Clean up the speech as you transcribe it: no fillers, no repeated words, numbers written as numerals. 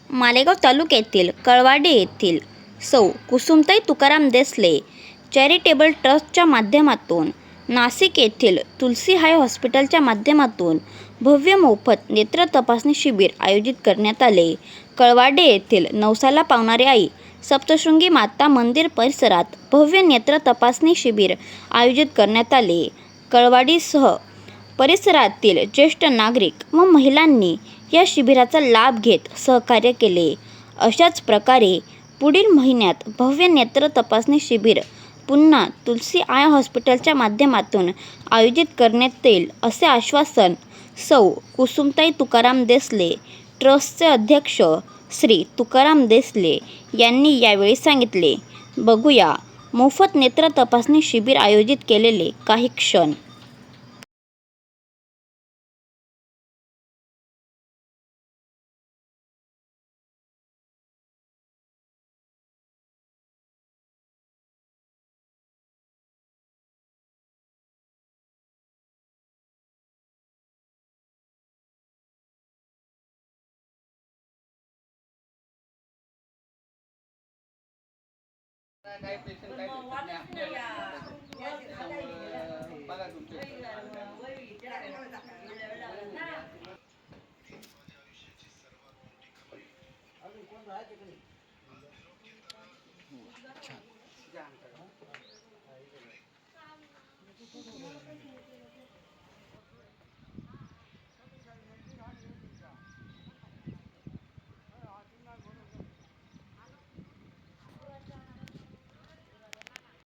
मालेगाव तालुक्यातील कळवाडी येथील सौ कुसुमताई तुकाराम देसले चॅरिटेबल ट्रस्टच्या माध्यमातून नाशिक येथील तुलसी हाय हॉस्पिटलच्या माध्यमातून भव्य मोफत नेत्र तपासणी शिबिर आयोजित करण्यात आले। कळवाडी येथील नवसाला पावणारी आई सप्तशृंगी माता मंदिर परिसरात भव्य नेत्र तपासणी शिबिर आयोजित करण्यात आले। कळवाडीसह परिसरातील ज्येष्ठ नागरिक व महिलांनी या शिबिराचा लाभ घेत सहकार्य केले। अशाच प्रकारे पुढील महिन्यात भव्य नेत्र तपासणी शिबिर पुन्हा तुलसी आय हॉस्पिटलच्या माध्यमातून आयोजित करण्यात येईल असे आश्वासन सौ कुसुमताई तुकाराम देसले ट्रस्टचे अध्यक्ष श्री तुकाराम देसले यांनी यावेळी सांगितले। बघूया मोफत नेत्र तपासणी शिबिर आयोजित केलेले काही क्षण।